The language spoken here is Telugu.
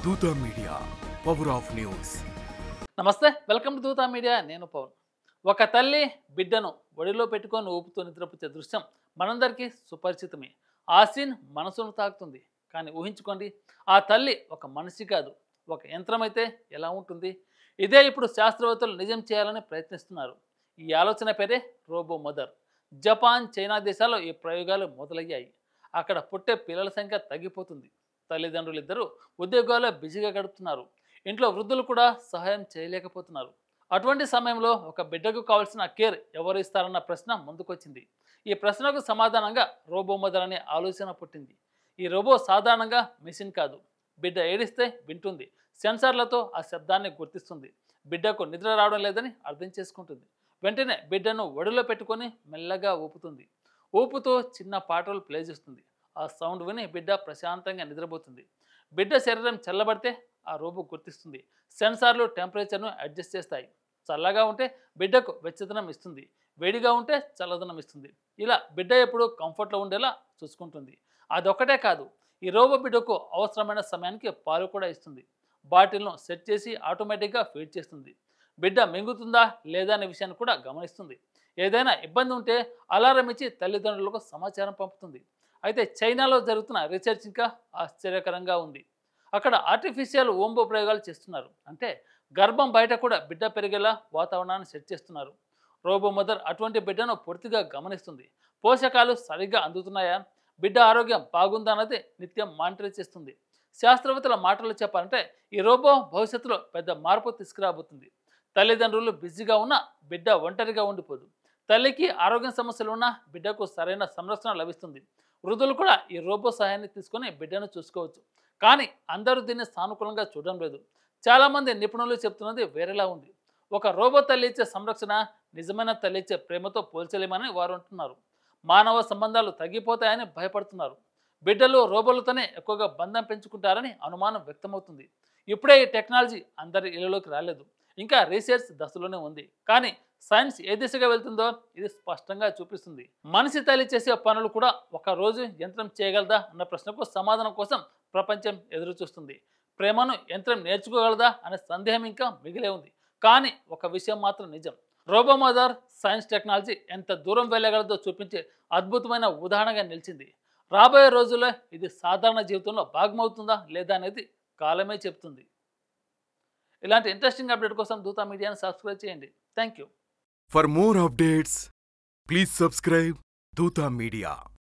దూత మీడియా పవర్ ఆఫ్ న్యూస్. నమస్తే, వెల్కమ్ టు దూతా మీడియా. నేను పవన్. ఒక తల్లి బిడ్డను ఒడిలో పెట్టుకొని ఊపుతూ నిద్రపుచ్చే దృశ్యం మనందరికీ సుపరిచితమే. ఆ సీన్ మనసును తాకుతుంది. కానీ ఊహించుకోండి, ఆ తల్లి ఒక మనిషి కాదు, ఒక యంత్రం అయితే ఎలా ఉంటుంది? ఇదే ఇప్పుడు శాస్త్రవేత్తలు నిజం చేయాలని ప్రయత్నిస్తున్నారు. ఈ ఆలోచన పేరే రోబో మదర్. జపాన్, చైనా దేశాల్లో ఈ ప్రయోగాలు మొదలయ్యాయి. అక్కడ పుట్టే పిల్లల సంఖ్య తగ్గిపోతుంది. తల్లిదండ్రులు ఇద్దరు ఉద్యోగాల్లో బిజీగా గడుపుతున్నారు. ఇంట్లో వృద్ధులు కూడా సహాయం చేయలేకపోతున్నారు. అటువంటి సమయంలో ఒక బిడ్డకు కావాల్సిన కేర్ ఎవరు ఇస్తారన్న ప్రశ్న ముందుకొచ్చింది. ఈ ప్రశ్నకు సమాధానంగా రోబో మదర్ అనే ఆలోచన పుట్టింది. ఈ రోబో సాధారణంగా మెషిన్ కాదు. బిడ్డ ఏడిస్తే వింటుంది, సెన్సార్లతో ఆ శబ్దాన్ని గుర్తిస్తుంది, బిడ్డకు నిద్ర రావడం లేదని అర్థం చేసుకుంటుంది. వెంటనే బిడ్డను ఒడిలో పెట్టుకొని మెల్లగా ఊపుతుంది. ఊపుతూ చిన్న పాటలు ప్లే చేస్తుంది. ఆ సౌండ్ విని బిడ్డ ప్రశాంతంగా నిద్రపోతుంది. బిడ్డ శరీరం చల్లబడితే ఆ రోబో గుర్తిస్తుంది. సెన్సార్లు టెంపరేచర్ను అడ్జస్ట్ చేస్తాయి. చల్లగా ఉంటే బిడ్డకు వెచ్చదనం ఇస్తుంది, వేడిగా ఉంటే చల్లదనం ఇస్తుంది. ఇలా బిడ్డ ఎప్పుడు కంఫర్ట్లో ఉండేలా చూసుకుంటుంది. అదొక్కటే కాదు, ఈ రోబో బిడ్డకు అవసరమైన సమయానికి పాలు కూడా ఇస్తుంది. బాటిల్ను సెట్ చేసి ఆటోమేటిక్గా ఫీడ్ చేస్తుంది. బిడ్డ మింగుతుందా లేదా అనే విషయాన్ని కూడా గమనిస్తుంది. ఏదైనా ఇబ్బంది ఉంటే అలారం ఇచ్చి తల్లిదండ్రులకు సమాచారం పంపుతుంది. అయితే చైనాలో జరుగుతున్న రీసెర్చ్ ఇంకా ఆశ్చర్యకరంగా ఉంది. అక్కడ ఆర్టిఫిషియల్ ఓంబో ప్రయోగాలు చేస్తున్నారు. అంటే గర్భం బయట కూడా బిడ్డ పెరిగేలా వాతావరణాన్ని సెట్ చేస్తున్నారు. రోబో మదర్ అటువంటి బిడ్డను పూర్తిగా గమనిస్తుంది. పోషకాలు సరిగ్గా అందుతున్నాయా, బిడ్డ ఆరోగ్యం బాగుందా అన్నది నిత్యం మానిటర్ చేస్తుంది. శాస్త్రవేత్తల మాటలు చెప్పాలంటే ఈ రోబో భవిష్యత్తులో పెద్ద మార్పు తీసుకురాబోతుంది. తల్లిదండ్రులు బిజీగా ఉన్న బిడ్డ ఒంటరిగా ఉండిపోదు. తల్లికి ఆరోగ్య సమస్యలు ఉన్న బిడ్డకు సరైన సంరక్షణ లభిస్తుంది. వృద్ధులు కూడా ఈ రోబో సహాయాన్ని తీసుకొని బిడ్డను చూసుకోవచ్చు. కానీ అందరూ దీన్ని సానుకూలంగా చూడడం లేదు. చాలామంది నిపుణులు చెప్తున్నది వేరేలా ఉంది. ఒక రోబో తల్లి ఇచ్చే సంరక్షణ నిజమైన తల్లి ఇచ్చే ప్రేమతో పోల్చలేమని వారు అంటున్నారు. మానవ సంబంధాలు తగ్గిపోతాయని భయపడుతున్నారు. బిడ్డలు రోబోలతోనే ఎక్కువగా బంధం పెంచుకుంటారని అనుమానం వ్యక్తమవుతుంది. ఇప్పుడే ఈ టెక్నాలజీ అందరి ఇళ్లలోకి రాలేదు, ఇంకా రీసెర్చ్ దశలోనే ఉంది. కానీ సైన్స్ ఏ దిశగా వెళ్తుందో ఇది స్పష్టంగా చూపిస్తుంది. మనిషి తల్లి చేసే పనులు కూడా ఒక రోజు యంత్రం చేయగలదా అన్న ప్రశ్నకు సమాధానం కోసం ప్రపంచం ఎదురు చూస్తుంది. ప్రేమను యంత్రం నేర్చుకోగలదా అనే సందేహం ఇంకా మిగిలే ఉంది. కానీ ఒక విషయం మాత్రం నిజం, రోబో మదర్ సైన్స్ టెక్నాలజీ ఎంత దూరం వెళ్ళగలదో చూపించే అద్భుతమైన ఉదాహరణగా నిలిచింది. రాబోయే రోజుల్లో ఇది సాధారణ జీవితంలో భాగమవుతుందా లేదా అనేది కాలమే చెప్తుంది. ఇలాంటి ఇంట్రెస్టింగ్ అప్డేట్ కోసం దూతా మీడియాను సబ్స్క్రైబ్ చేయండి. Thank you. For more updates please subscribe దూత మీడియా.